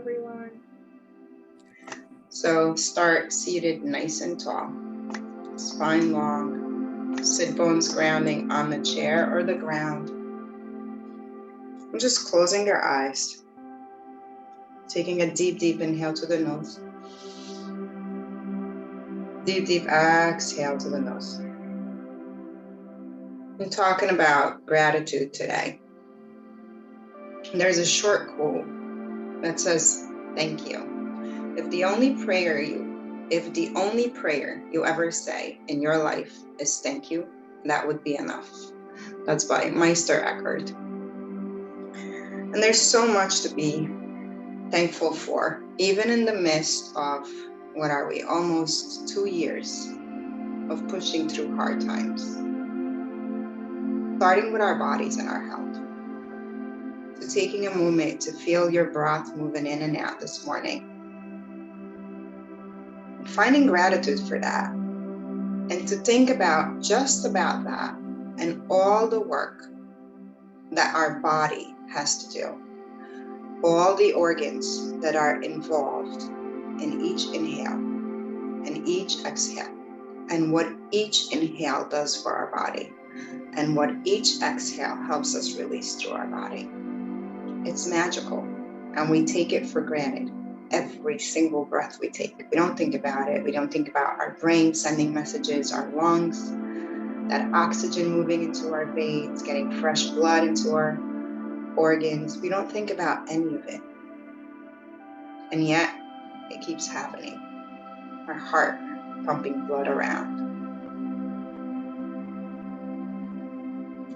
everyone. So start seated nice and tall, spine long, sit bones grounding on the chair or the ground. And just closing your eyes, taking a deep, deep inhale to the nose. Deep, deep exhale to the nose. I'm talking about gratitude today. There's a short quote that says, thank you. If the only prayer you ever say in your life is thank you, that would be enough. That's by Meister Eckhart. And there's so much to be thankful for, even in the midst of, almost 2 years of pushing through hard times. Starting with our bodies and our health. So taking a moment to feel your breath moving in and out this morning. Finding gratitude for that. And to think about just about that and all the work that our body has to do. All the organs that are involved in each inhale and each exhale. And what each inhale does for our body. And what each exhale helps us release through our body. It's magical. And we take it for granted. Every single breath we take. We don't think about it. We don't think about our brain sending messages, our lungs, that oxygen moving into our veins, getting fresh blood into our organs. We don't think about any of it. And yet, it keeps happening. Our heart pumping blood around.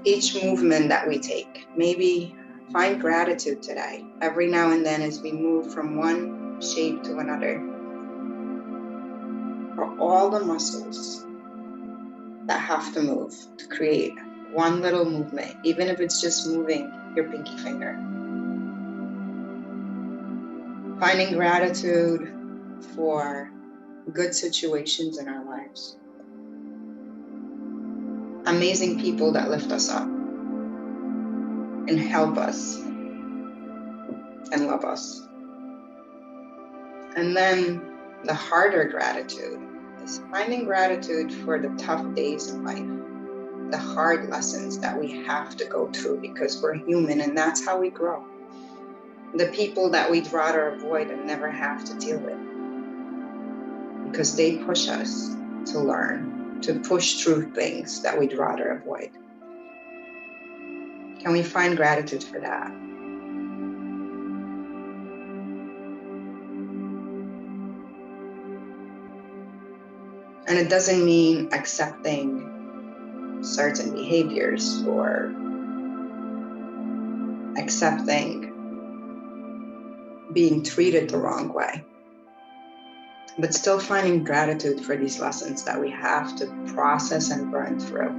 Each movement that we take, maybe find gratitude today. Every now and then as we move from one shape to another. For all the muscles that have to move to create one little movement, even if it's just moving your pinky finger. Finding gratitude for good situations in our lives. Amazing people that lift us up and help us and love us. And then the harder gratitude is finding gratitude for the tough days of life, the hard lessons that we have to go through because we're human and that's how we grow. The people that we'd rather avoid and never have to deal with because they push us to learn, to push through things that we'd rather avoid. Can we find gratitude for that? And it doesn't mean accepting certain behaviors or accepting being treated the wrong way, but still finding gratitude for these lessons that we have to process and burn through.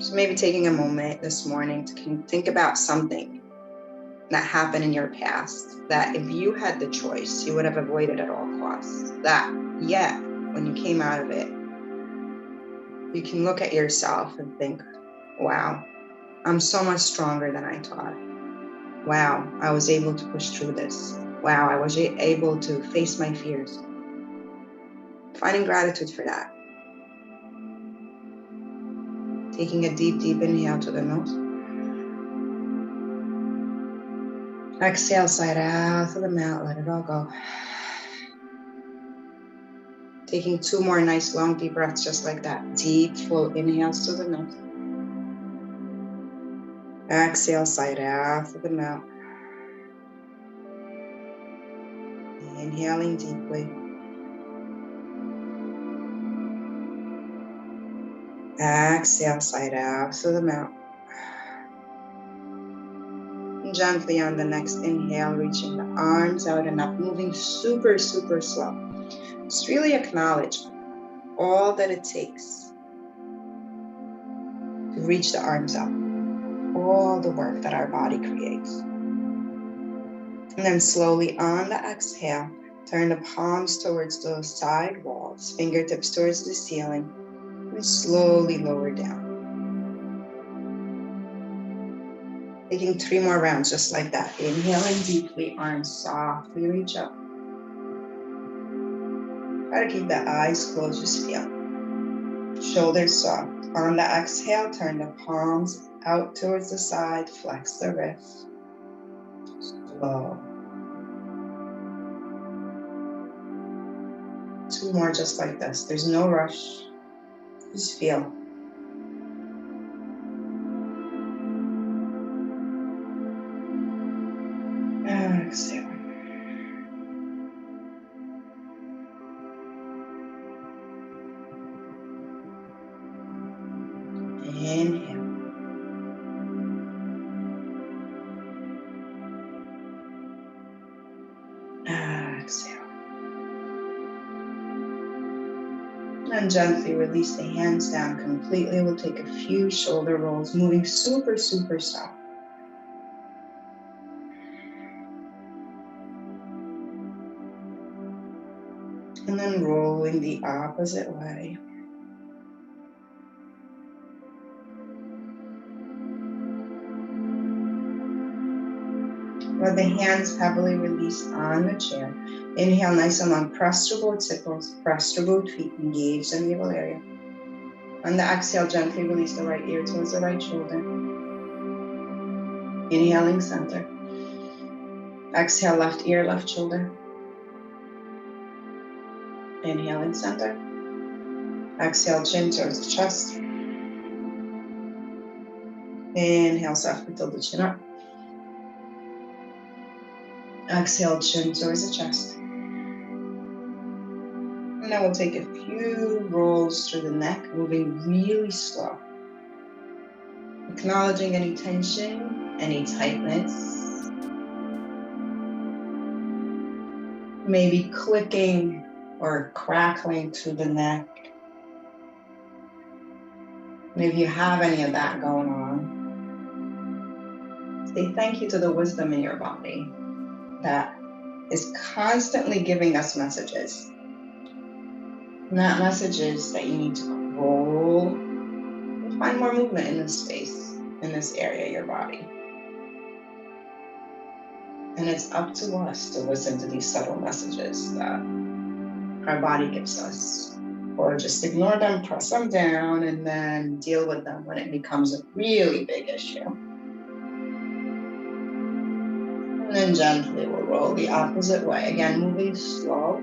So maybe taking a moment this morning to think about something that happened in your past that if you had the choice, you would have avoided at all costs. That yet, when you came out of it, you can look at yourself and think, wow, I'm so much stronger than I thought. Wow, I was able to push through this. Wow, I was able to face my fears. Finding gratitude for that. Taking a deep, deep inhale to the nose. Exhale, side out to the mouth, let it all go. Taking 2 more nice long deep breaths just like that. Deep full inhales to the nose. Exhale, side out to the mouth. Inhaling deeply. Exhale, side out to the mouth. And gently on the next inhale, reaching the arms out and up, moving super, super slow. Just really acknowledge all that it takes to reach the arms up. All the work that our body creates. And then slowly on the exhale, turn the palms towards those side walls, fingertips towards the ceiling, and slowly lower down. Taking 3 more rounds just like that. Inhaling deeply, arms softly reach up. Try to keep the eyes closed, just feel. Shoulders soft. On the exhale, turn the palms out towards the side, flex the wrists. Slow. 2 more just like this. There's no rush. Just feel. Exhale. Inhale. Exhale. And gently release the hands down completely. We'll take a few shoulder rolls, moving super, super soft. And then rolling the opposite way. Let the hands heavily release on the chair. Inhale nice and long. Press through both sickles. Press through both feet. Engage the navel area. On the exhale, gently release the right ear towards the right shoulder. Inhaling center. Exhale, left ear, left shoulder. Inhaling center. Exhale, chin towards the chest. Inhale, softly tilt the chin up. Exhale, chin towards the chest. And then we'll take a few rolls through the neck, moving really slow. Acknowledging any tension, any tightness. Maybe clicking or crackling through the neck. And if you have any of that going on, say thank you to the wisdom in your body that is constantly giving us messages. Not messages that you need to roll. Find more movement in this space, in this area of your body. And it's up to us to listen to these subtle messages that our body gives us. Or just ignore them, press them down, and then deal with them when it becomes a really big issue. And then gently we'll roll the opposite way. Again, moving slow.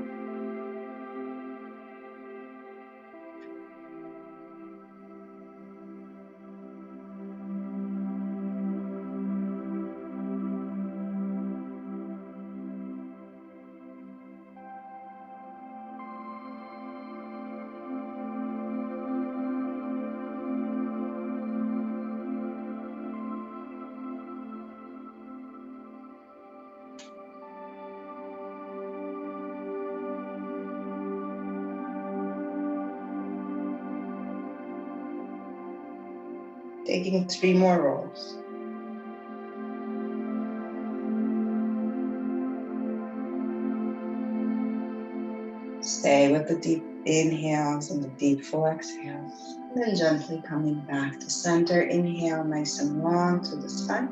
Taking 3 more rolls. Stay with the deep inhales and the deep full exhales. And then gently coming back to center. Inhale nice and long to the spine.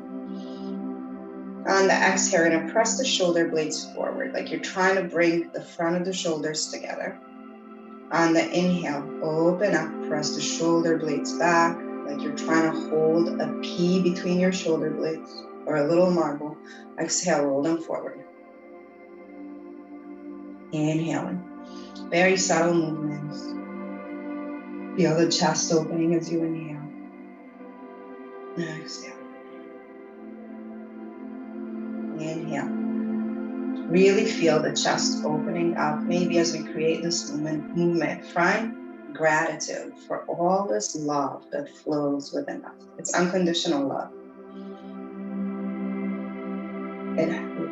On the exhale, you're going to press the shoulder blades forward, like you're trying to bring the front of the shoulders together. On the inhale, open up, press the shoulder blades back, like you're trying to hold a pea between your shoulder blades or a little marble. Exhale, roll them forward. Inhaling. Very subtle movements. Feel the chest opening as you inhale. Exhale. Inhale. Really feel the chest opening up. Maybe as we create this movement, find gratitude for all this love that flows within us. It's unconditional love.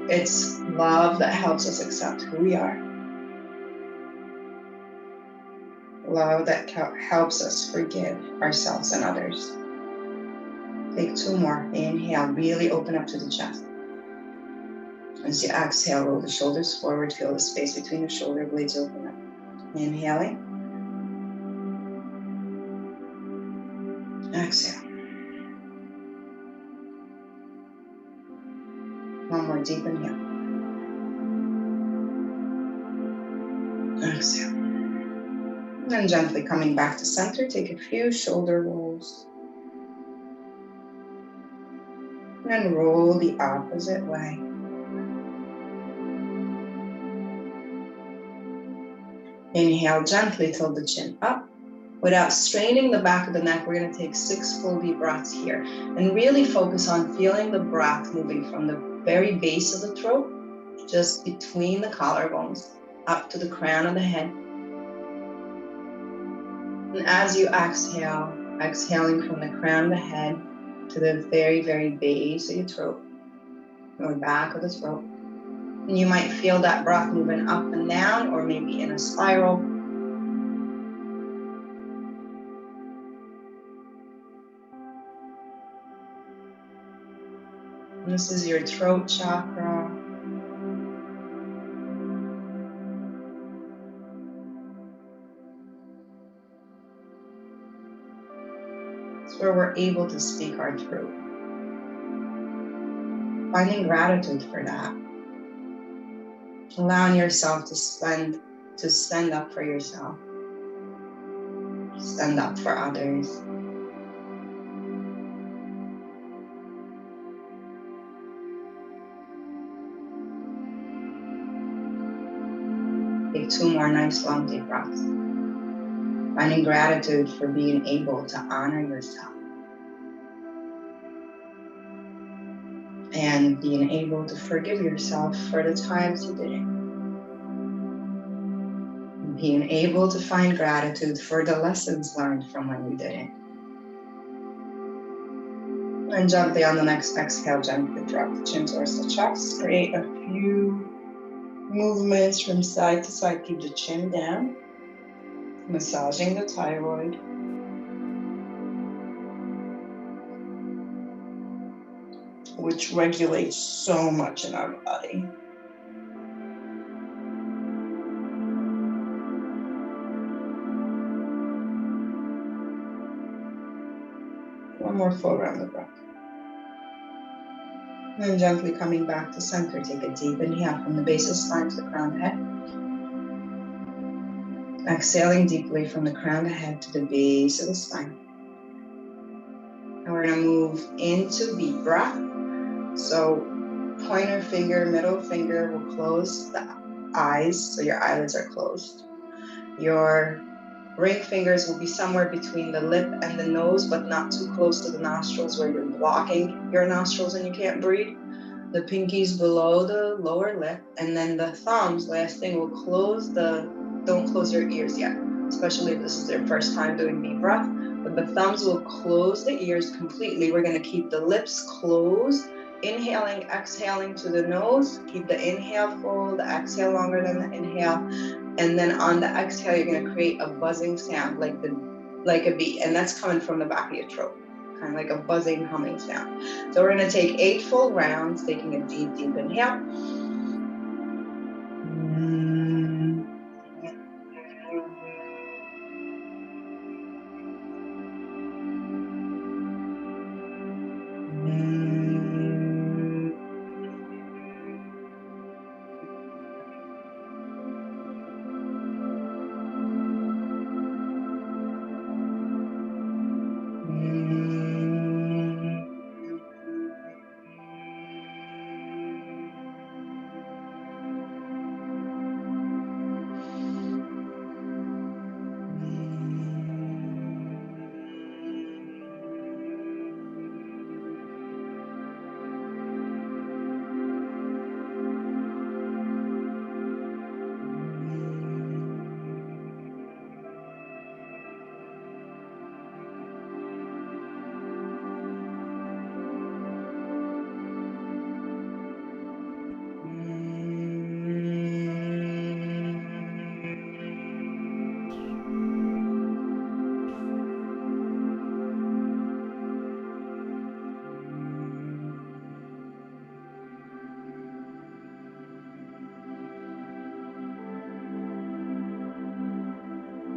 It's love that helps us accept who we are. Love that helps us forgive ourselves and others. Take 2 more. Inhale, really open up to the chest. As you exhale, roll the shoulders forward, feel the space between the shoulder blades open up. Inhaling. Exhale. One more deep inhale. Exhale. And then gently coming back to center, take a few shoulder rolls. And then roll the opposite way. Inhale gently, tilt the chin up. Without straining the back of the neck, we're going to take 6 full deep breaths here. And really focus on feeling the breath moving from the very base of the throat, just between the collarbones, up to the crown of the head. And as you exhale, exhaling from the crown of the head to the very, very base of your throat, or back of the throat. And you might feel that breath moving up and down, or maybe in a spiral. And this is your throat chakra. It's where we're able to speak our truth. Finding gratitude for that. Allowing yourself to stand up for yourself. Stand up for others. Take 2 more nice long deep breaths. Finding gratitude for being able to honor yourself. And being able to forgive yourself for the times you didn't. And being able to find gratitude for the lessons learned from when you didn't. And gently on the next exhale, gently drop the chin towards the chest. Create a few movements from side to side. Keep the chin down. Massaging the thyroid. Which regulates so much in our body. One more full round of breath. And then gently coming back to center, take a deep inhale from the base of the spine to the crown of the head. Exhaling deeply from the crown of the head to the base of the spine. And we're going to move into deep breath. So pointer finger, middle finger will close the eyes, so your eyelids are closed. Your ring fingers will be somewhere between the lip and the nose, but not too close to the nostrils where you're blocking your nostrils and you can't breathe. The pinkies below the lower lip, and then the thumbs, last thing, will don't close your ears yet, especially if this is your first time doing deep breath, but the thumbs will close the ears completely. We're going to keep the lips closed, inhaling, exhaling to the nose, keep the inhale full, the exhale longer than the inhale, and then on the exhale, you're going to create a buzzing sound like a bee, and that's coming from the back of your throat, kind of like a buzzing, humming sound. So we're going to take 8 full rounds, taking a deep, deep inhale.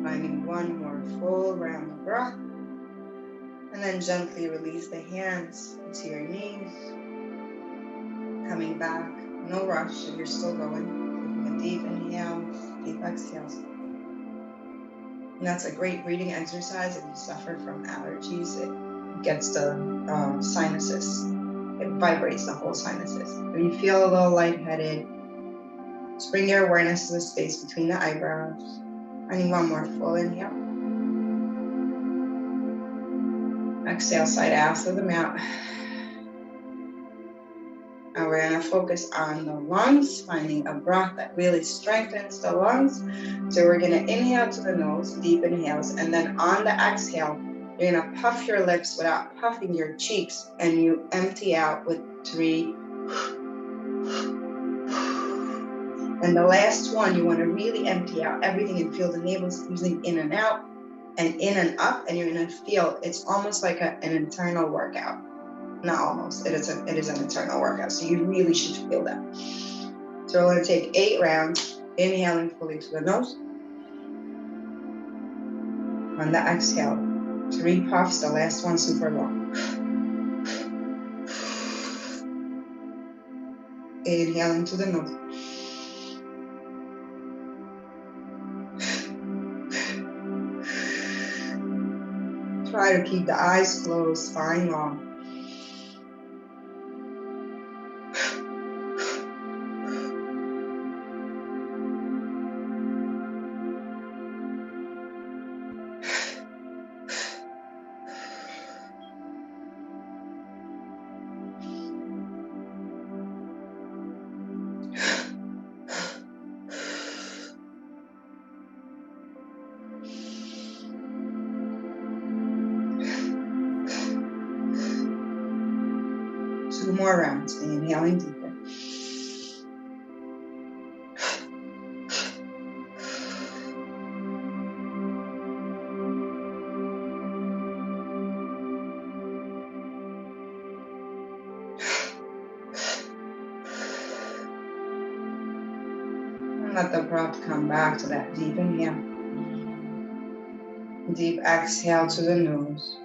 Finding one more full round of breath. And then gently release the hands to your knees. Coming back, no rush if you're still going. Taking a deep inhale, deep exhales. And that's a great breathing exercise if you suffer from allergies. It gets the sinuses. It vibrates the whole sinuses. If you feel a little lightheaded, just bring your awareness to the space between the eyebrows. I need one more full inhale. Exhale, side ass of the mount. And we're going to focus on the lungs, finding a breath that really strengthens the lungs. So we're going to inhale to the nose, deep inhales, and then on the exhale, you're going to puff your lips without puffing your cheeks, and you empty out with 3. And the last one, you want to really empty out everything and feel the navel squeezing in and out and in and up, and you're going to feel it's almost like an internal workout. Not almost, it is an internal workout, so you really should feel that. So we're going to take 8 rounds, inhaling fully to the nose. On the exhale, 3 puffs, the last one super long. Inhaling to the nose. Try to keep the eyes closed, spine long. Two more rounds, inhaling deeper. And let the breath come back to that deep inhale. Deep exhale to the nose.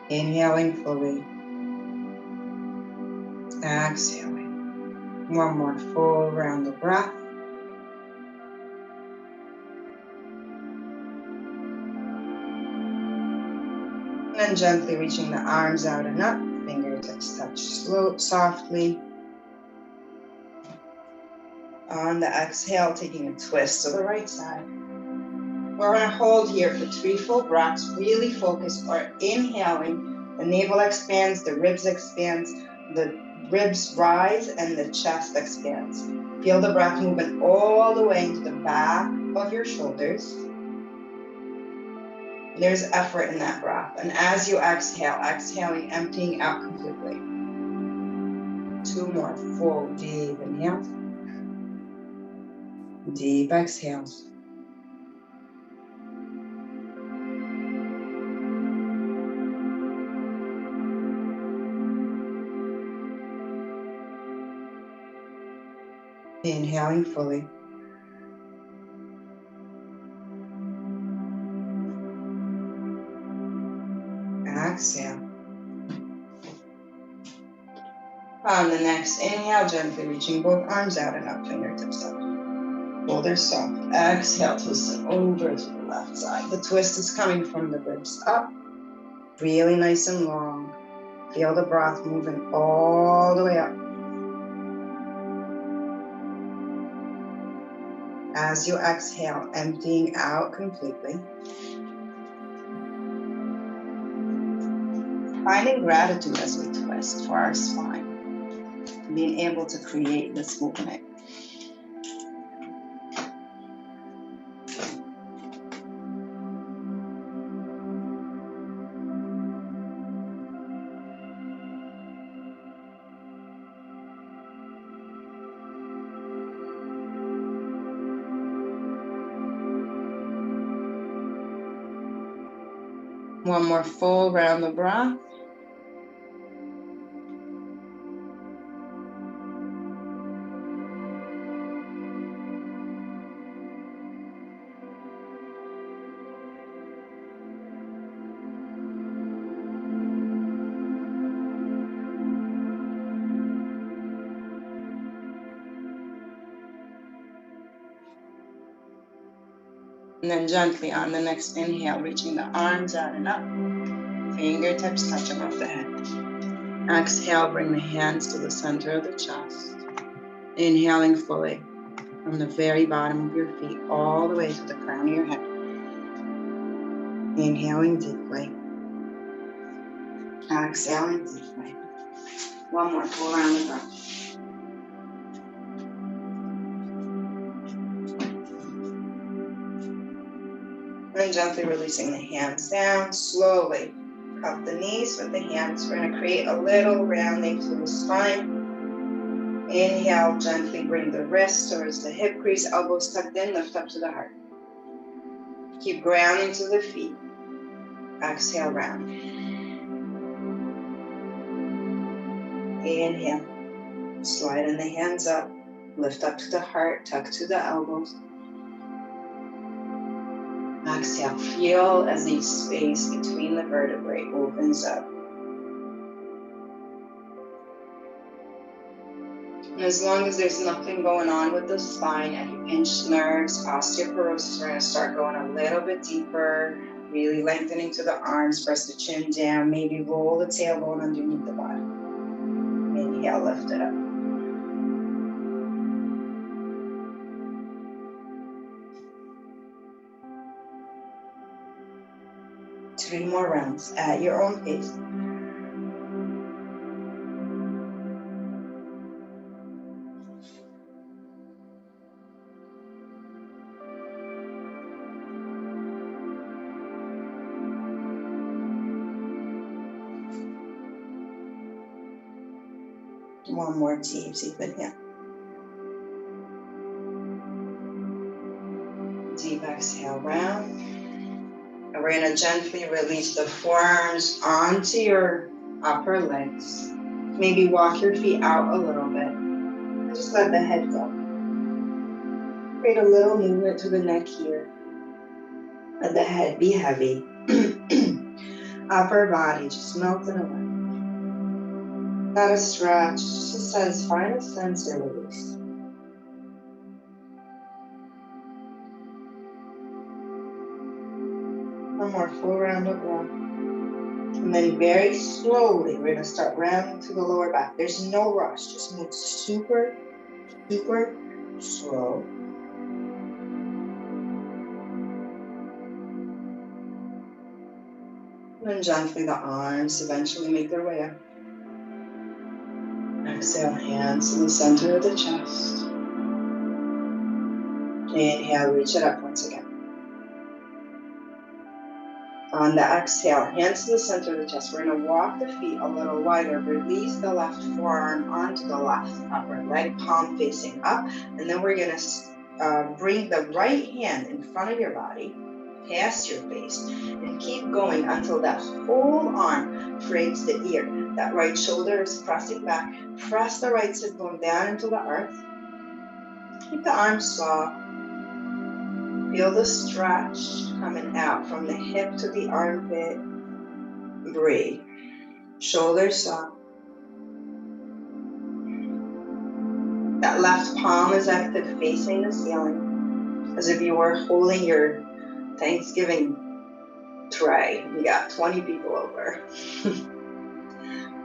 Inhaling fully. Exhaling. One more full round of breath. And then gently reaching the arms out and up. Fingertips touch softly. On the exhale, taking a twist to the right side. We're going to hold here for 3 full breaths. Really focus. Or inhaling, the navel expands, the ribs expands, the ribs rise, and the chest expands. Feel the breath moving all the way into the back of your shoulders. There's effort in that breath. And as you exhale, exhaling, emptying out completely. 2 more full deep inhales. Deep exhales. Inhaling fully. Exhale. On the next inhale, gently reaching both arms out and up, fingertips up. Shoulders soft. Exhale, twisting over to the left side. The twist is coming from the ribs up. Really nice and long. Feel the breath moving all the way up. As you exhale, emptying out completely. Finding gratitude as we twist for our spine. Being able to create this movement. One more full round of breath. And then gently on the next inhale, reaching the arms out and up. Fingertips touch above the head. Exhale, bring the hands to the center of the chest. Inhaling fully from the very bottom of your feet all the way to the crown of your head. Inhaling deeply. Exhaling deeply. One more full round of breath. And gently releasing the hands down, slowly cup the knees with the hands. We're going to create a little rounding through the spine. Inhale, gently bring the wrists towards the hip crease, elbows tucked in, lift up to the heart. Keep grounding to the feet. Exhale, round. Inhale, sliding the hands up, lift up to the heart, tuck to the elbows. Exhale, feel as the space between the vertebrae opens up. And as long as there's nothing going on with the spine, any pinched nerves, osteoporosis, we're going to start going a little bit deeper, really lengthening to the arms, press the chin down, maybe roll the tailbone underneath the body. Inhale, lift it up. Three more rounds at your own pace. One more deep inhale. Deep exhale, round. And we're going to gently release the forearms onto your upper legs. Maybe walk your feet out a little bit. And just let the head go. Create a little movement to the neck here. Let the head be heavy. Upper body just melting away. Not a stretch, just a satisfying sense of release. One more full round of breath. And then very slowly, we're going to start rounding to the lower back. There's no rush, just move super, super slow. And then gently the arms eventually make their way up. Exhale, hands to the center of the chest. Inhale, reach it up once again. On the exhale, hands to the center of the chest. We're going to walk the feet a little wider. Release the left forearm onto the left upper leg, palm facing up. And then we're going to bring the right hand in front of your body, past your face, and keep going until that whole arm frames the ear. That right shoulder is pressing back. Press the right sit bone down into the earth. Keep the arms soft. Feel the stretch coming out from the hip to the armpit. Breathe. Shoulders soft. That left palm is active, facing the ceiling, as if you were holding your Thanksgiving tray. We got 20 people over.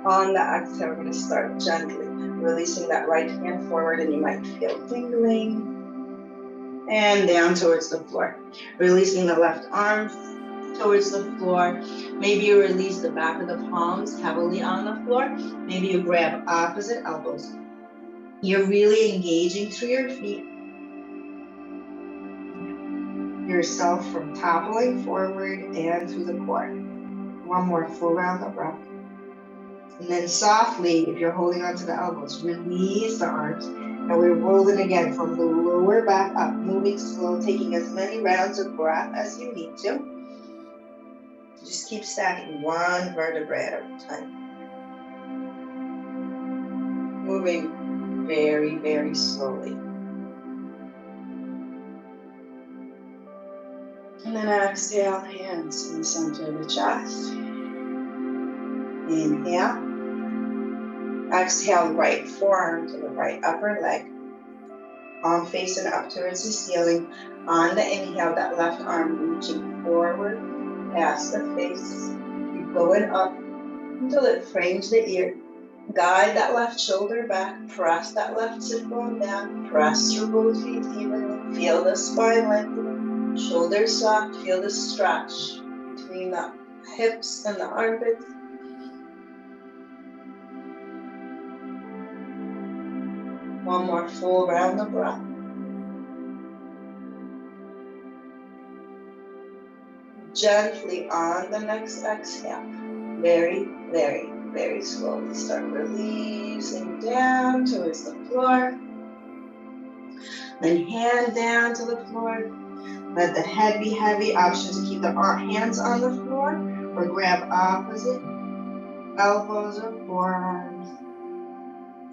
On the exhale, we're going to start gently releasing that right hand forward, and you might feel tingling. And down towards the floor. Releasing the left arm towards the floor. Maybe you release the back of the palms heavily on the floor. Maybe you grab opposite elbows. You're really engaging through your feet. Yourself from toppling forward and through the core. One more full round of breath. And then softly, if you're holding onto the elbows, release the arms. And we roll it again from the lower back up, moving slow, taking as many rounds of breath as you need to. Just keep stacking one vertebrae at a time. Moving very, very slowly. And then exhale, hands in the center of the chest. Inhale. Exhale, right forearm to the right upper leg. Palm facing up towards the ceiling. On the inhale, that left arm reaching forward past the face. Keep going up until it frames the ear. Guide that left shoulder back. Press that left sit bone down. Press through both feet evenly. Feel the spine lengthening. Shoulders soft. Feel the stretch between the hips and the armpits. One more full round of breath. Gently on the next exhale, very, very, very slowly start releasing down towards the floor. Then hand down to the floor. Let the head be heavy. Option to keep the hands on the floor or grab opposite elbows or forearms.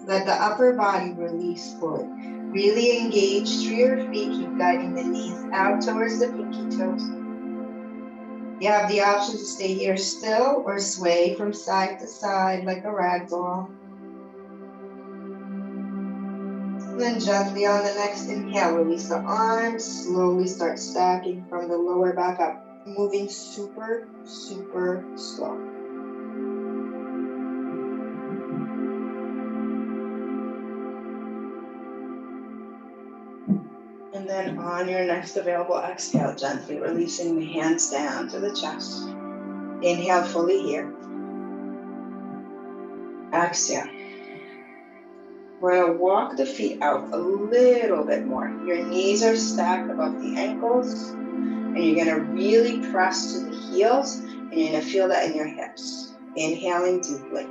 Let the upper body release fully. Really engage through your feet. Keep guiding the knees out towards the pinky toes. You have the option to stay here still or sway from side to side like a rag doll. And then gently on the next inhale, release the arms. Slowly start stacking from the lower back up, moving super, super slow. And then on your next available exhale, gently releasing the hands down to the chest. Inhale fully here. Exhale. We're going to walk the feet out a little bit more. Your knees are stacked above the ankles. And you're going to really press to the heels. And you're going to feel that in your hips. Inhaling deeply.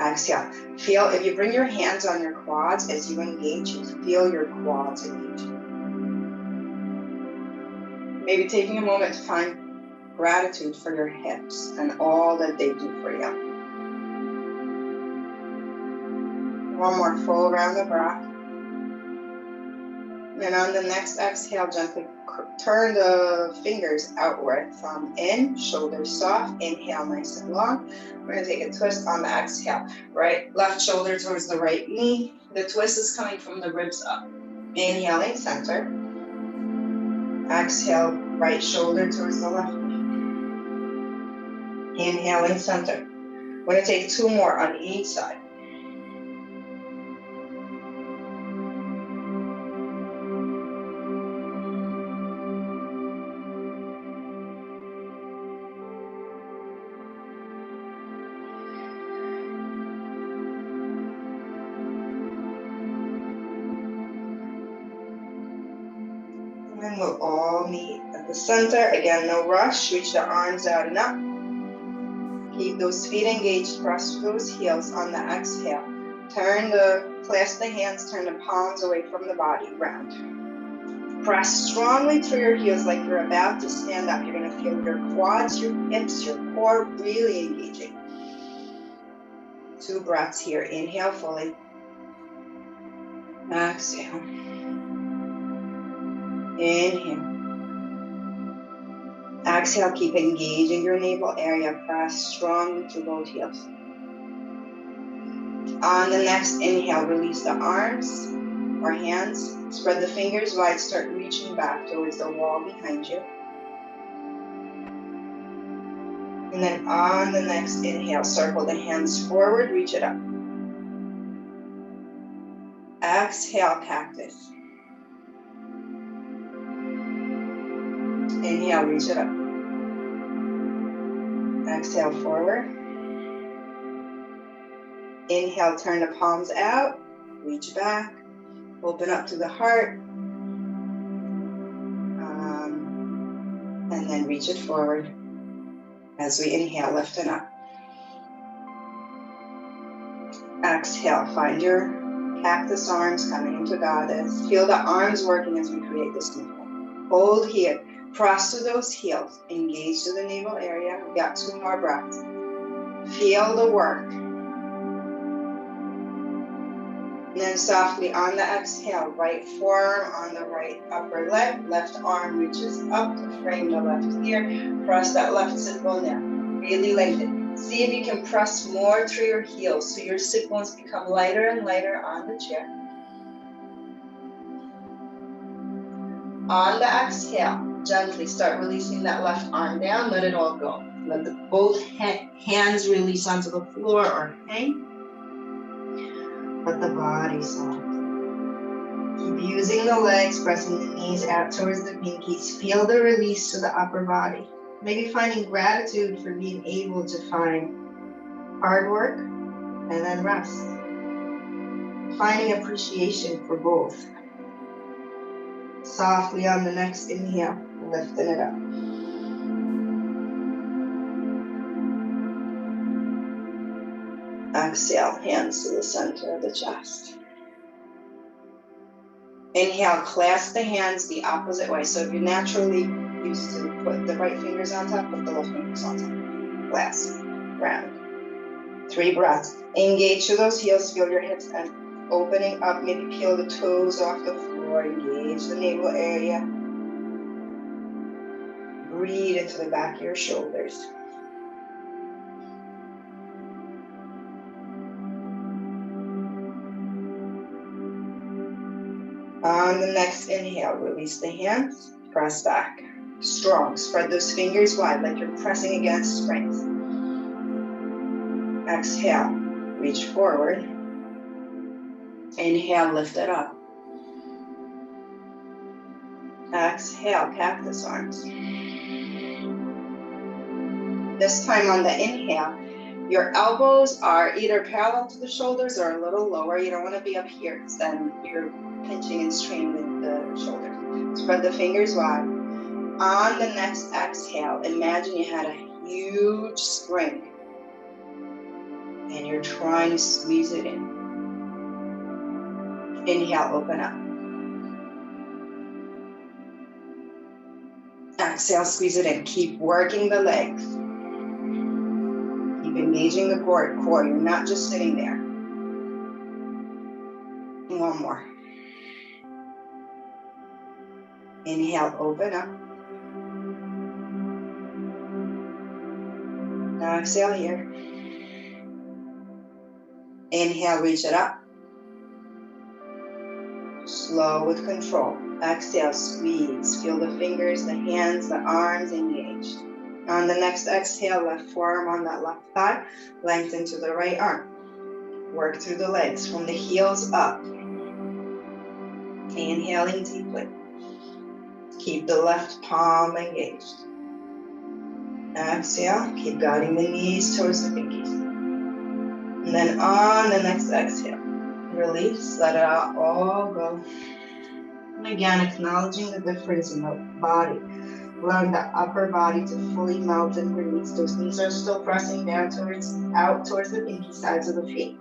Exhale. Feel, if you bring your hands on your quads as you engage, you feel your quads engage. Maybe taking a moment to find gratitude for your hips and all that they do for you. One more full round of breath. And on the next exhale, gently turn the fingers outward, thumb in, shoulders soft. Inhale nice and long. We're going to take a twist on the exhale. Right, left shoulder towards the right knee. The twist is coming from the ribs up. Inhaling center. Exhale, right shoulder towards the left knee. Inhaling center. We're going to take two more on each side. And we'll all meet at the center. Again, no rush. Reach the arms out and up. Keep those feet engaged. Press those heels on the exhale. Clasp the hands, turn the palms away from the body, round. Press strongly through your heels like you're about to stand up. You're going to feel your quads, your hips, your core really engaging. 2 breaths here. Inhale fully. Exhale. Inhale. Exhale, keep engaging your navel area. Press strongly to both heels. On the next inhale, release the arms or hands. Spread the fingers wide. Start reaching back towards the wall behind you. And then on the next inhale, circle the hands forward. Reach it up. Exhale, cactus. Inhale, reach it up. Exhale, forward. Inhale, turn the palms out. Reach back. Open up to the heart. And then reach it forward. As we inhale, lifting up. Exhale, find your cactus arms coming into goddess. Feel the arms working as we create this movement. Hold here. Press to those heels. Engage to the navel area. We got 2 more breaths. Feel the work. And then softly on the exhale, right forearm on the right upper leg. Left arm reaches up to frame the left ear. Press that left sit bone down. Really lengthen. See if you can press more through your heels so your sit bones become lighter and lighter on the chair. On the exhale, gently start releasing that left arm down. Let it all go. Let both hands release onto the floor or hang. Let the body soften. Keep using the legs, pressing the knees out towards the pinkies. Feel the release to the upper body. Maybe finding gratitude for being able to find hard work and then rest. Finding appreciation for both. Softly on the next inhale, lifting it up. Exhale, hands to the center of the chest. Inhale, clasp the hands the opposite way. So if you're naturally used to put the right fingers on top, put the left fingers on top. Clasp, round. 3 breaths. Engage through those heels, feel your hips and opening up, maybe peel the toes off the floor, engage the navel area. Breathe into the back of your shoulders. On the next inhale, release the hands, press back. Strong, spread those fingers wide like you're pressing against springs. Exhale, reach forward. Inhale, lift it up. Exhale, cactus arms. This time on the inhale, your elbows are either parallel to the shoulders or a little lower. You don't want to be up here because then you're pinching and straining the shoulders. Spread the fingers wide. On the next exhale, imagine you had a huge spring and you're trying to squeeze it in. Inhale, open up. Exhale, squeeze it in. Keep working the legs. Keep engaging the core. You're not just sitting there. One more. Inhale, open up. Now exhale here. Inhale, reach it up. Slow with control. Exhale, squeeze. Feel the fingers, the hands, the arms engaged. On the next exhale, left forearm on that left thigh. Lengthen to the right arm. Work through the legs from the heels up. Inhaling deeply. Keep the left palm engaged. Exhale, keep guiding the knees towards the pinkies. And then on the next exhale, release, let it all go. And again, acknowledging the difference in the body. Allowing the upper body to fully melt and release. Those knees are still pressing down out towards the pinky sides of the feet.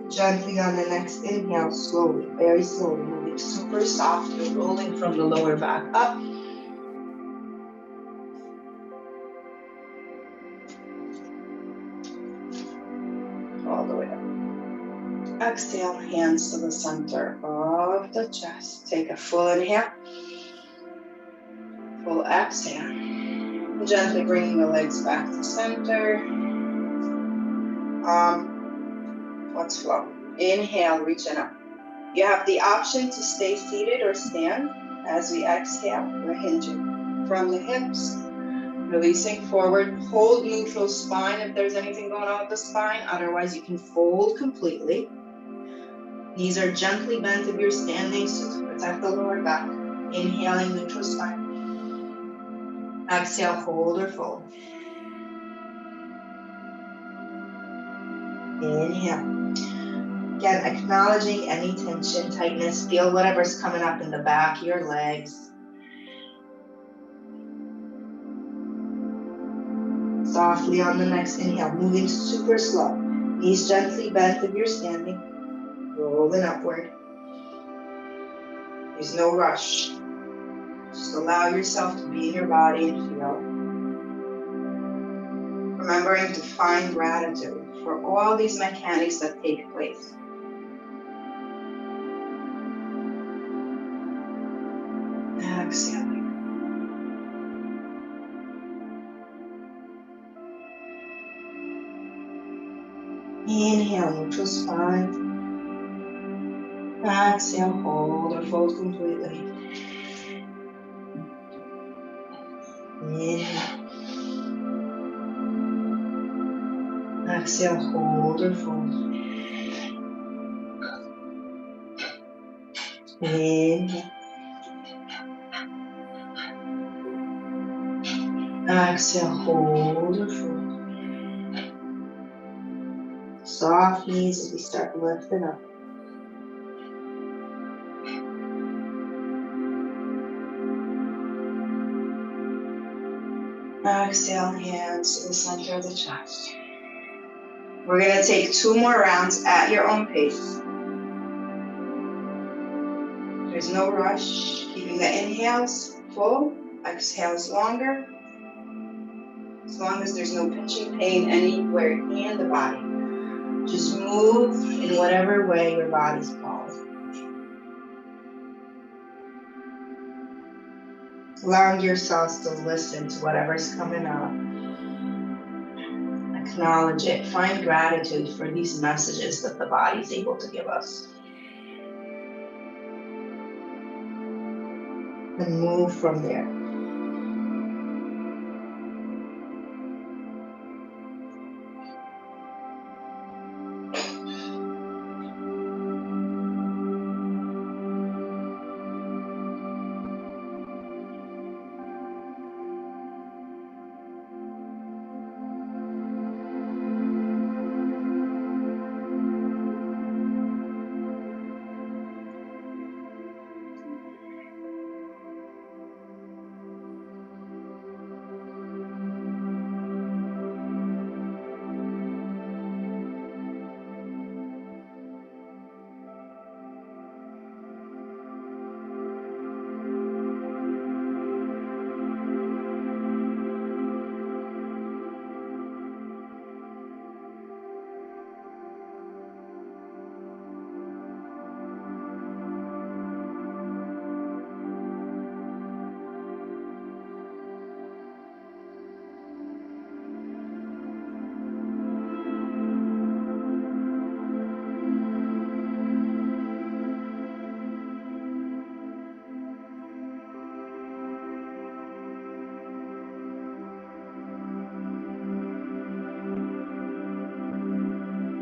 Gently on the next inhale, slowly, very slowly, moving super soft. You're rolling from the lower back up. All the way up. Exhale, hands to the center of the chest. Take a full inhale. Full exhale. Gently bringing the legs back to center. Let's flow. Inhale, reaching up. You have the option to stay seated or stand. As we exhale, we're hinging from the hips, releasing forward. Hold neutral spine if there's anything going on with the spine. Otherwise, you can fold completely. Knees are gently bent if you're standing, so to protect the lower back. Inhaling, neutral spine. Exhale, hold or fold. Inhale. Again, acknowledging any tension, tightness. Feel whatever's coming up in the back of your legs. Softly on the next inhale, moving super slow. Knees gently bent if you're standing. Rolling upward. There's no rush. Just allow yourself to be in your body and feel. Remembering to find gratitude for all these mechanics that take place. Exhaling. Inhale, neutral spine. Exhale, hold or fold completely. Inhale. Exhale, hold or fold. Inhale. Exhale, hold or fold. Soft knees as we start lifting up. Exhale, hands to the center of the chest. We're going to take 2 more rounds at your own pace. There's no rush, keeping the inhales full, exhales longer, as long as there's no pinching pain anywhere in the body. Just move in whatever way your body's called. Allowing yourselves to listen to whatever's coming up. Acknowledge it. Find gratitude for these messages that the body is able to give us. And move from there.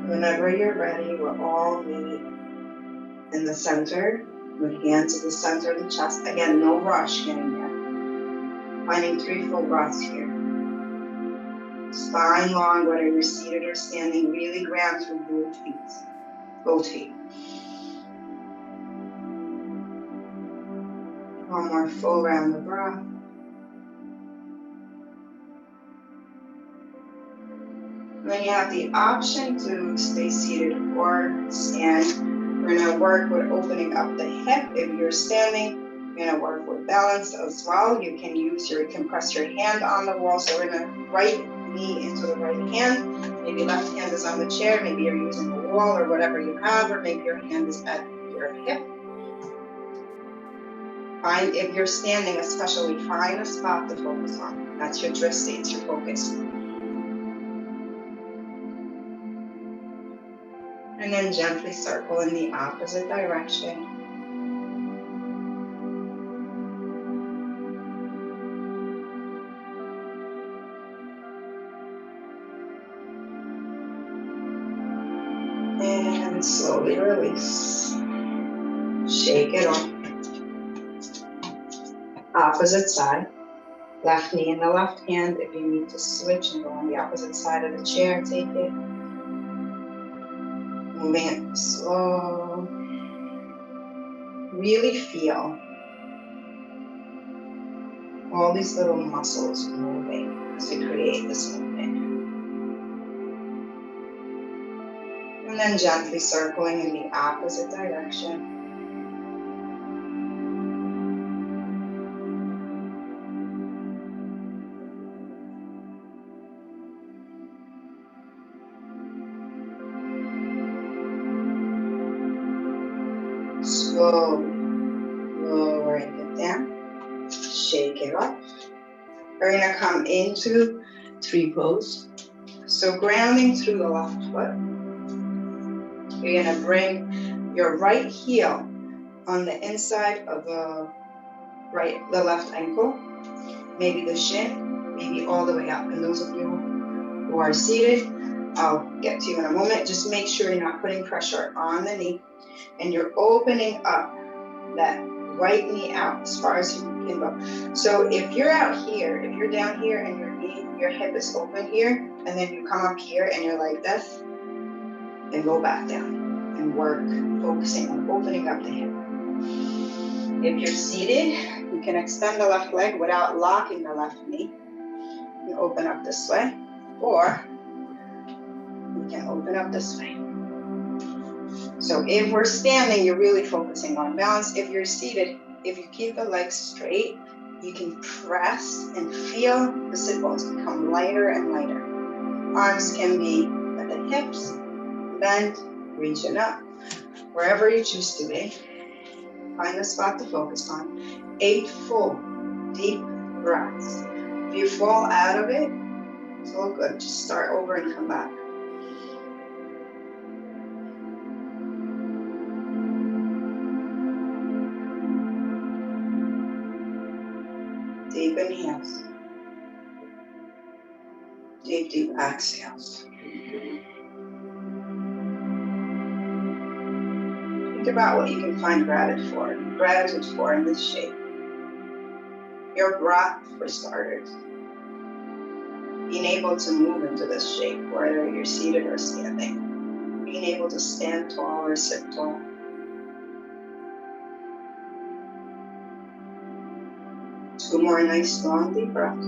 Whenever you're ready, we'll all meet in the center, with hands to the center of the chest. Again, no rush getting there. Finding 3 full breaths here. Spine long, whether you're seated or standing, really ground through both feet. Both feet. One more full round of breath. Then you have the option to stay seated or stand. We're going to work with opening up the hip. If you're standing, you're going to work with balance as well. You can press your hand on the wall. So we're going to right knee into the right hand. Maybe left hand is on the chair. Maybe you're using the wall or whatever you have, or maybe your hand is at your hip. If you're standing especially, find a spot to focus on. That's your drift states, your focus. And then gently circle in the opposite direction. And slowly release. Shake it off. Opposite side. Left knee in the left hand. If you need to switch and go on the opposite side of the chair, take it. Moving it slow. Really feel all these little muscles moving as we create this movement. And then gently circling in the opposite direction. Slowly lowering it down, shake it off. We're going to come into tree pose. So grounding through the left foot. You're going to bring your right heel on the inside of the left ankle, maybe the shin, maybe all the way up. And those of you who are seated, I'll get to you in a moment. Just make sure you're not putting pressure on the knee and you're opening up that right knee out as far as you can go. So if you're out here, if you're down here and your hip is open here, and then you come up here and you're like this, and go back down and work, focusing on opening up the hip. If you're seated, you can extend the left leg without locking the left knee. You open up this way, or you can open up this way. So if we're standing, you're really focusing on balance. If you're seated, if you keep the legs straight, you can press and feel the sit bones become lighter and lighter. Arms can be at the hips, bend, reaching up, wherever you choose to be. Find a spot to focus on. 8 full, deep breaths. If you fall out of it, it's all good. Just start over and come back. Deep inhales. Deep, deep exhales. Think about what you can find gratitude for in this shape. Your breath, for starters. Being able to move into this shape, whether you're seated or standing. Being able to stand tall or sit tall. Two more nice, long, deep breaths.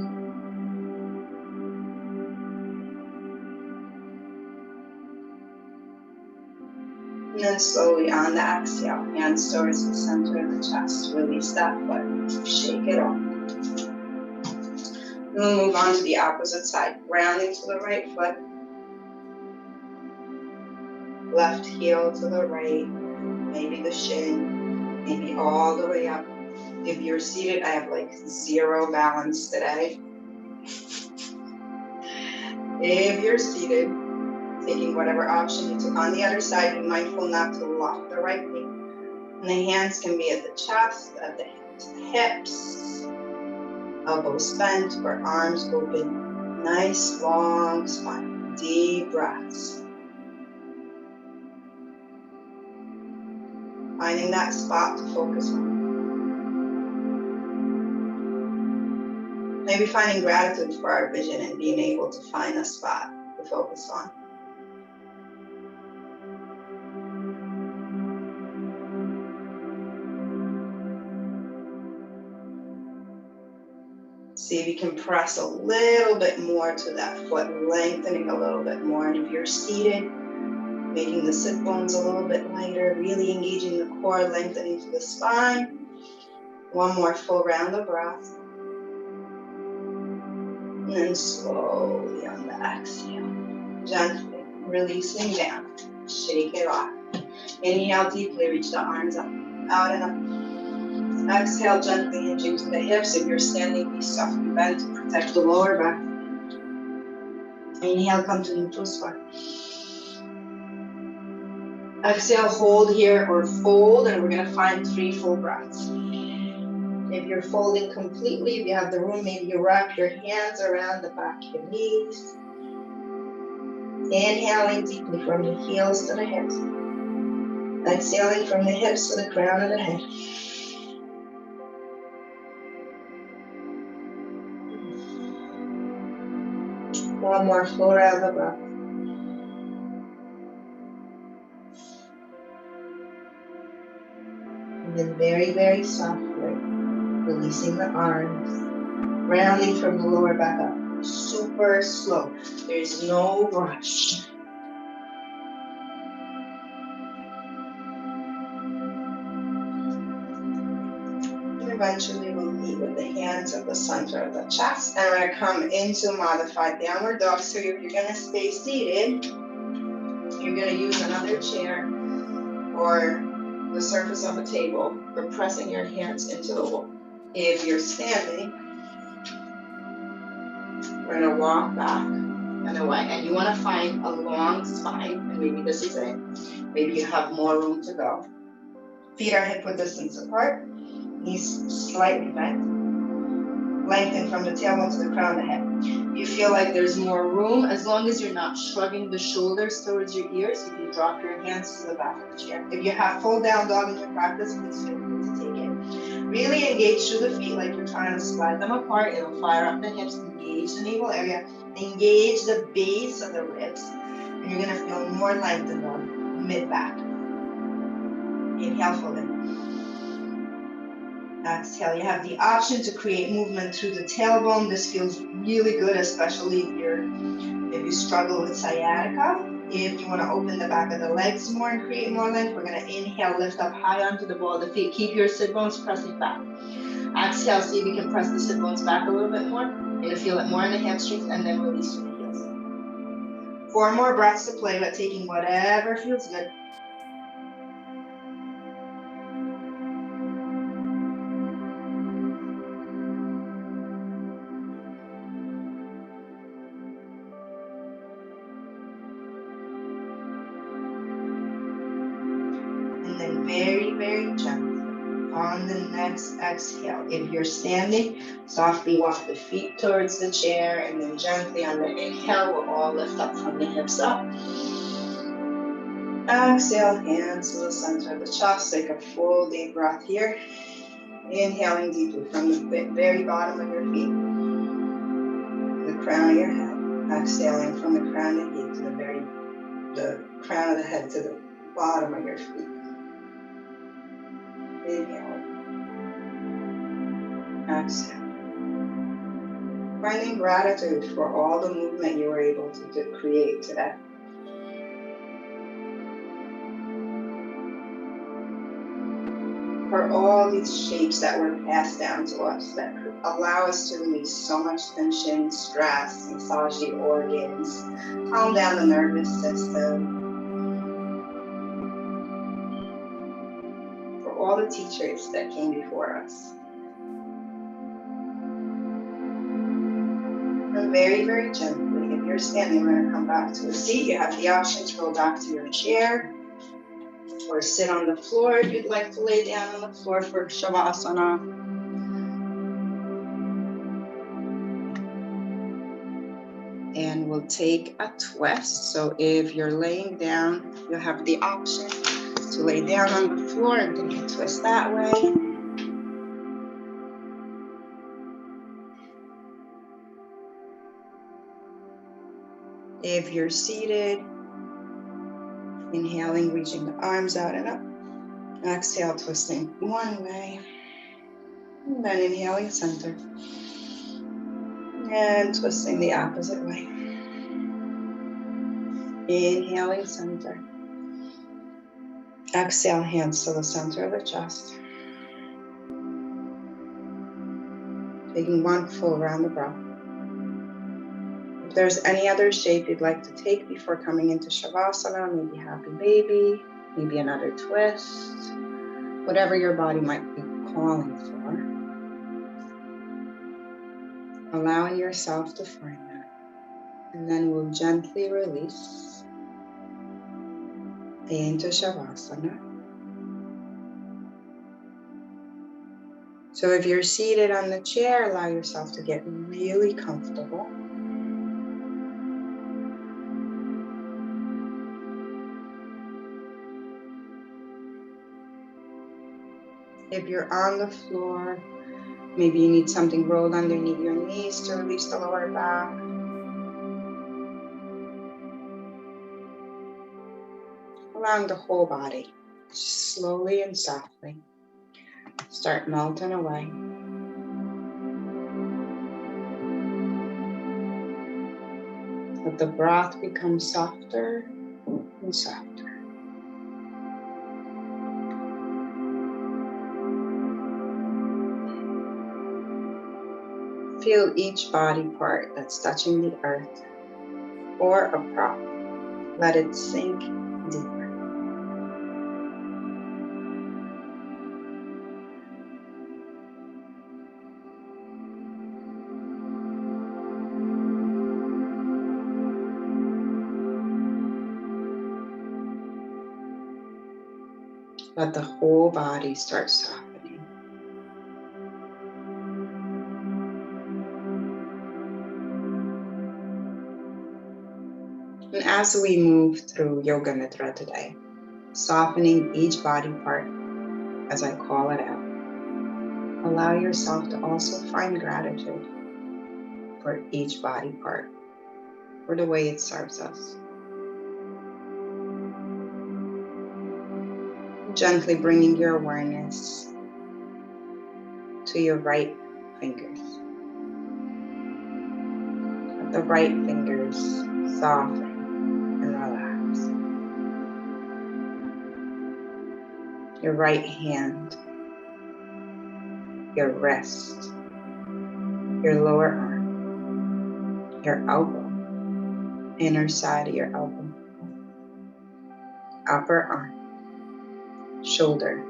And then slowly on the exhale, hands towards the center of the chest. Release that foot. Shake it off. And we'll move on to the opposite side. Grounding to the right foot. Left heel to the right. Maybe the shin. Maybe all the way up. If you're seated, I have like 0 balance today. If you're seated, taking whatever option you took on the other side, be mindful not to lock the right knee. And the hands can be at the chest, at the hips, elbows bent or arms open. Nice long spine, deep breaths. Finding that spot to focus on. Maybe finding gratitude for our vision and being able to find a spot to focus on. See if you can press a little bit more to that foot, lengthening a little bit more. And if you're seated, making the sit bones a little bit lighter, really engaging the core, lengthening to the spine. One more full round of breath. And then slowly on the exhale, gently releasing down. Shake it off. Inhale deeply, reach the arms up, out and up. Exhale, gently hinging to the hips. If you're standing, be softly bent to protect the lower back. Inhale, come to neutral spot. Exhale, hold here or fold, and we're going to find 3 full breaths. If you're folding completely, if you have the room, maybe you wrap your hands around the back of your knees. Inhaling deeply from the heels to the hips. Exhaling from the hips to the crown of the head. One more full round of breath. And then very, very softly, releasing the arms, rounding from the lower back up. Super slow. There's no rush. And eventually we'll meet with the hands at the center of the chest. And we're going to come into modified downward dog. So if you're going to stay seated, you're going to use another chair or the surface of a table for pressing your hands into the wall. If you're standing, we're going to walk back and and away. And you want to find a long spine, and maybe this is it. Maybe you have more room to go. Feet are hip width distance apart, knees slightly bent. Lengthen from the tailbone to the crown of the head. You feel like there's more room, as long as you're not shrugging the shoulders towards your ears, you can drop your hands to the back of the chair. If you have full down dog in your practice, please feel free to take it. Really engage through the feet like you're trying to slide them apart. It'll fire up the hips, engage the navel area, engage the base of the ribs, and you're gonna feel more length in the mid-back. Inhale fully. Exhale. You have the option to create movement through the tailbone. This feels really good, especially if you struggle with sciatica. If you want to open the back of the legs more and create more length, we're going to inhale, lift up high onto the ball of the feet. Keep your sit bones pressing back. Exhale, see if you can press the sit bones back a little bit more. You're going to feel it more in the hamstrings, and then release through the heels. 4 more breaths to play with, taking whatever feels good. And then very, very gently on the next exhale, if you're standing, softly walk the feet towards the chair, and then gently on the inhale, we'll all lift up from the hips up. Exhale, hands to the center of the chest. Take a full deep breath here. Inhaling deeply from the very bottom of your feet, the crown of your head. Exhaling from the crown of your head to the crown of the head to the bottom of your feet. Inhale. Exhale. Finding gratitude for all the movement you were able to create today. For all these shapes that were passed down to us that allow us to release so much tension, stress, massage the organs, calm down the nervous system. For all the teachers that came before us. And very, very gently, if you're standing, we're going to come back to a seat. You have the option to go back to your chair or sit on the floor if you'd like to lay down on the floor for Shavasana. And we'll take a twist. So if you're laying down, you'll have the option to lay down on the floor and take a twist that way. If you're seated, inhaling, reaching the arms out and up. Exhale, twisting one way. And then inhaling, center. And twisting the opposite way. Inhaling, center. Exhale, hands to the center of the chest. Taking one full round of breath. If there's any other shape you'd like to take before coming into Shavasana, maybe happy baby, maybe another twist, whatever your body might be calling for. Allowing yourself to find that. And then we'll gently release into Shavasana. So if you're seated on the chair, allow yourself to get really comfortable. If you're on the floor, maybe you need something rolled underneath your knees to release the lower back. Allowing the whole body, slowly and softly, start melting away. Let the breath become softer and softer. Feel each body part that's touching the earth or a prop. Let it sink deeper. Let the whole body start softening. And as we move through Yoga Nidra today, softening each body part as I call it out, allow yourself to also find gratitude for each body part, for the way it serves us. Gently bringing your awareness to your right fingers. Let the right fingers soften and relax. Your right hand, your wrist, your lower arm, your elbow, inner side of your elbow, upper arm, shoulder,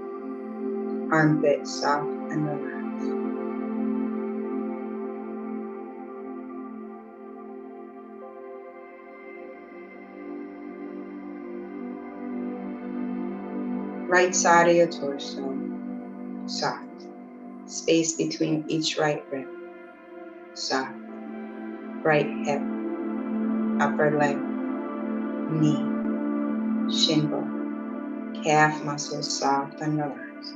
armpit soft and relaxed. Right side of your torso, soft. Space between each right rib, soft. Right hip, upper leg, knee, shin bone, calf muscles soft and relaxed.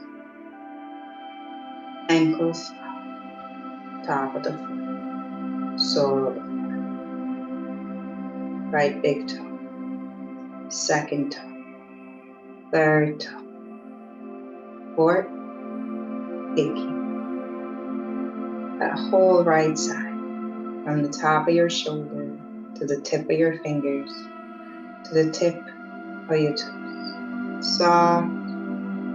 Ankles, top of the foot, sole of the foot. Right big toe, second toe, third toe, fourth, pinky. That whole right side, from the top of your shoulder to the tip of your fingers, to the tip of your toes. Soft,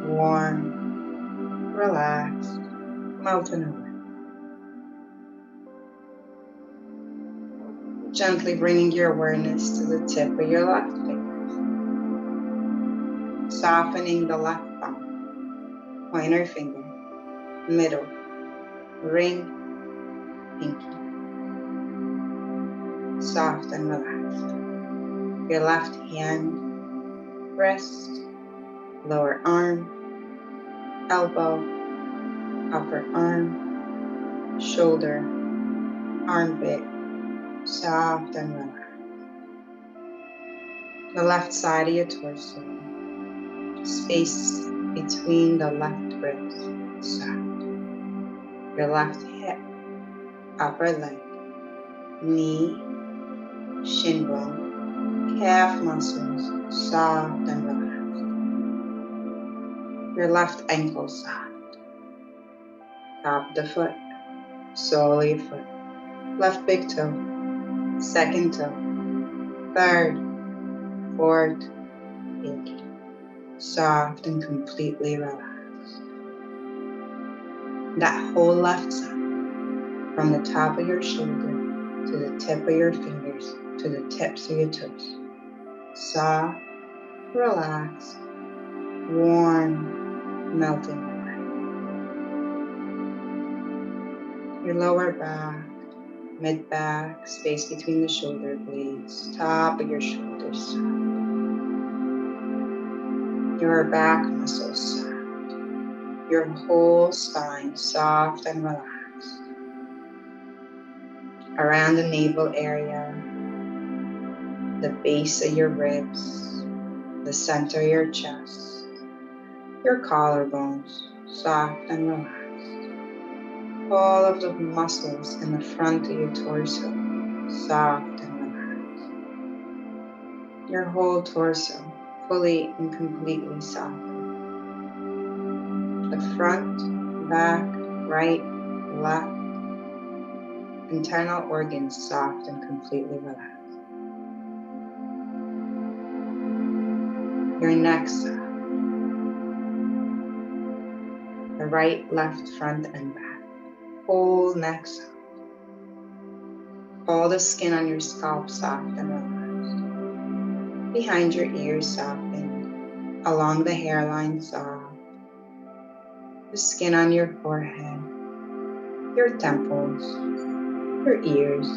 warm, relaxed, melting away. Gently bringing your awareness to the tip of your left finger. Softening the left thumb, pointer finger, middle, ring, pinky. Soft and relaxed. Your left hand, wrist, lower arm, elbow, upper arm, shoulder, armpit, soft and relaxed. The left side of your torso, space between the left ribs, soft. Your left hip, upper leg, knee, shin bone, calf muscles, soft and relaxed. Your left ankle soft. Top of the foot, sole of your foot. Left big toe, second toe, third, fourth, pinky. Soft and completely relaxed. That whole left side, from the top of your shoulder to the tip of your fingers, to the tips of your toes. Soft, relaxed, warm, melting away. Your lower back, mid back, space between the shoulder blades, top of your shoulders soft. Your back muscles soft. Your whole spine soft and relaxed. Around the navel area, the base of your ribs, the center of your chest, your collarbones, soft and relaxed. All of the muscles in the front of your torso, soft and relaxed. Your whole torso, fully and completely softened. The front, back, right, left, internal organs soft and completely relaxed. Your neck soft. The right, left, front, and back. Whole neck soft. All the skin on your scalp soft and relaxed. Behind your ears softened. Along the hairline soft. The skin on your forehead. Your temples. Your ears.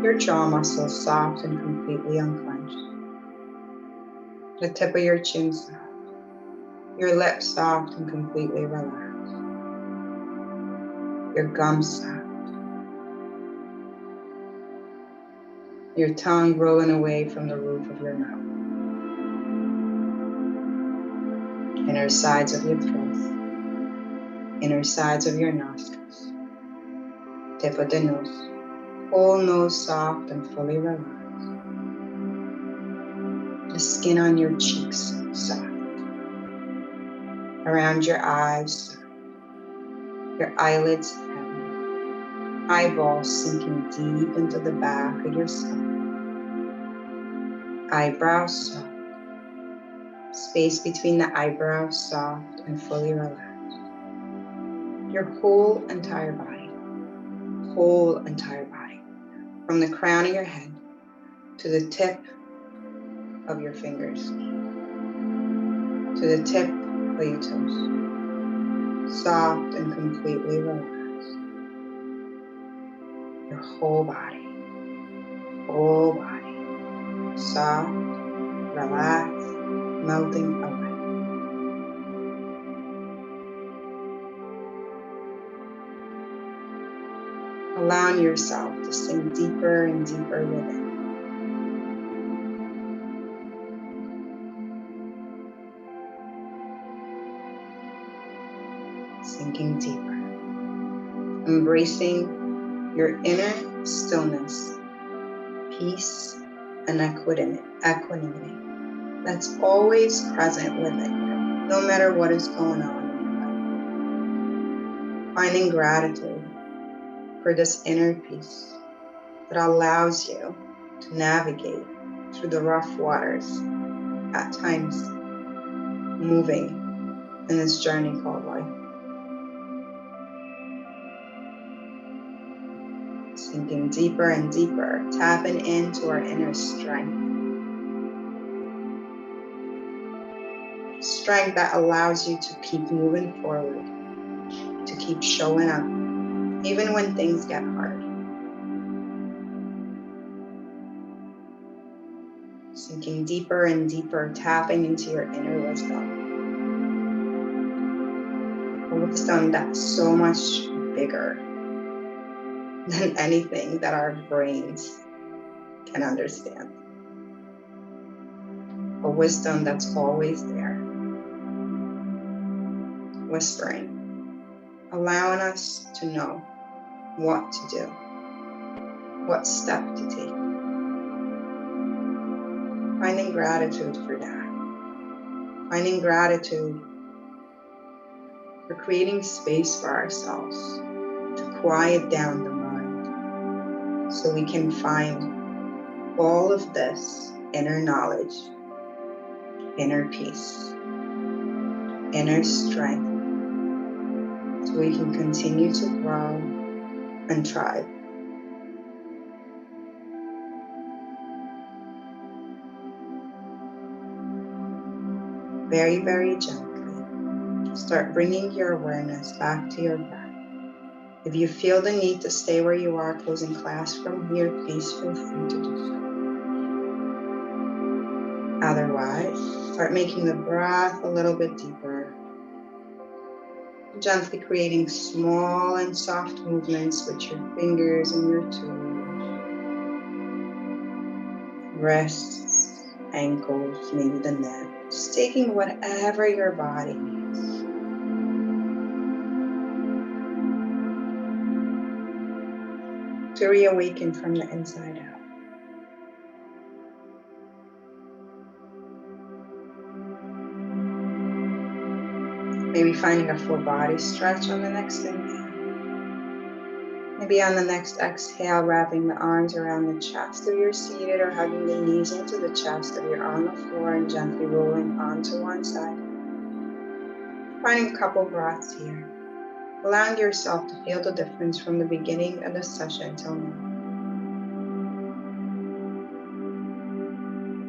Your jaw muscles soft and completely unclenched. The tip of your chin soft. Your lips soft and completely relaxed. Your gums soft. Your tongue rolling away from the roof of your mouth. Inner sides of your throat. Inner sides of your nostrils. Tip of the nose. Whole nose soft and fully relaxed. The skin on your cheeks soft. Around your eyes soft. Your eyelids heavy. Eyeballs sinking deep into the back of your skull. Eyebrows soft. Space between the eyebrows soft and fully relaxed. Your whole entire body. Whole entire body. From the crown of your head to the tip of your fingers. To the tip of your toes. Soft and completely relaxed. Your whole body. Whole body. Soft, relaxed, melting away. Allowing yourself to sink deeper and deeper within. Sinking deeper. Embracing your inner stillness, peace, and equanimity that's always present within you, no matter what is going on in your life. Finding gratitude for this inner peace that allows you to navigate through the rough waters, at times moving in this journey called life. Sinking deeper and deeper, tapping into our inner strength. Strength that allows you to keep moving forward, to keep showing up, even when things get hard. Sinking deeper and deeper, tapping into your inner wisdom. A wisdom that's so much bigger than anything that our brains can understand. A wisdom that's always there, whispering, allowing us to know what to do, what step to take. Finding gratitude for that. Finding gratitude for creating space for ourselves to quiet down the mind so we can find all of this inner knowledge, inner peace, inner strength, so we can continue to grow and thrive. Very, very gently, start bringing your awareness back to your breath. If you feel the need to stay where you are, closing class from here, please feel free to do so. Otherwise, start making the breath a little bit deeper. Gently creating small and soft movements with your fingers and your toes. Wrists, ankles, maybe the neck. Just taking whatever your body needs. To reawaken from the inside out. Maybe finding a full body stretch on the next inhale. Maybe on the next exhale, wrapping the arms around the chest if you're seated, or hugging the knees into the chest if you're on the floor, and gently rolling onto one side. Finding a couple breaths here. Allowing yourself to feel the difference from the beginning of the session till now.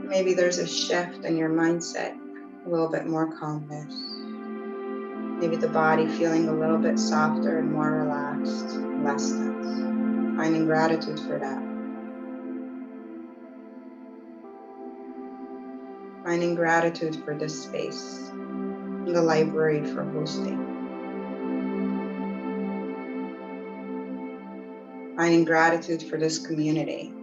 Maybe there's a shift in your mindset, a little bit more calmness. Maybe the body feeling a little bit softer and more relaxed, less tense. Finding gratitude for that. Finding gratitude for this space. and the library for hosting. Finding gratitude for this community.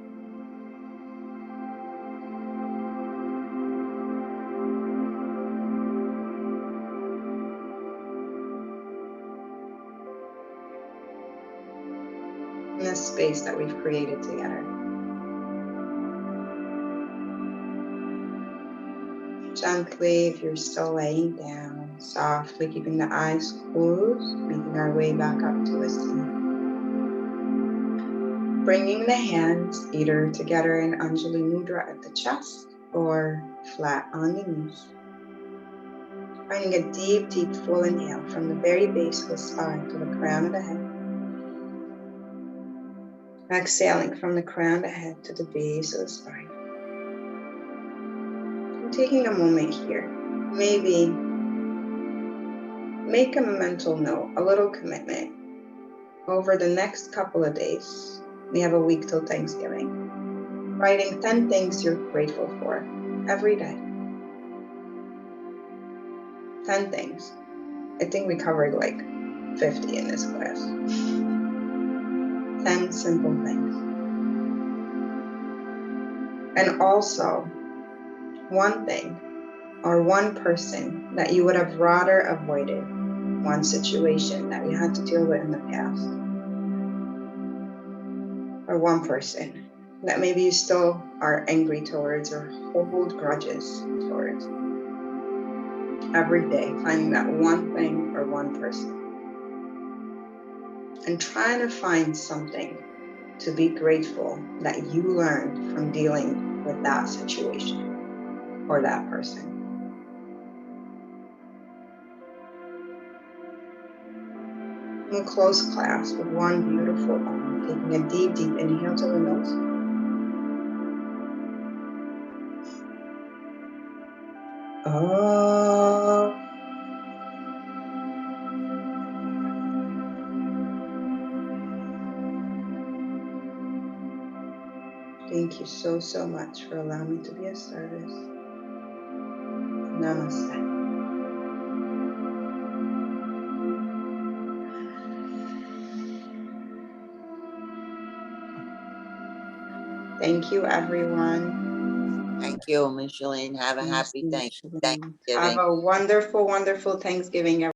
In this space that we've created together. Gently, if you're still laying down, softly keeping the eyes closed, making our way back up to a seat. Bringing the hands either together in Anjali Mudra at the chest or flat on the knees. Finding a deep, deep full inhale from the very base of the spine to the crown of the head. Exhaling from the crown of the head to the base of the spine. And taking a moment here, maybe make a mental note, a little commitment. Over the next couple of days, we have a week till Thanksgiving. Writing 10 things you're grateful for every day. 10 things. I think we covered like 50 in this class. 10 simple things. And also, one thing or one person that you would have rather avoided, one situation that you had to deal with in the past, or one person that maybe you still are angry towards or hold grudges towards. Every day, finding that one thing or one person. And trying to find something to be grateful that you learned from dealing with that situation or that person. We'll close class with one beautiful Om, taking a deep, deep inhale to the nose. Oh. Thank you so, so much for allowing me to be of service. Namaste. Thank you, everyone. Thank you, Micheline. Have a happy Thanksgiving. Have a wonderful, wonderful Thanksgiving, everyone.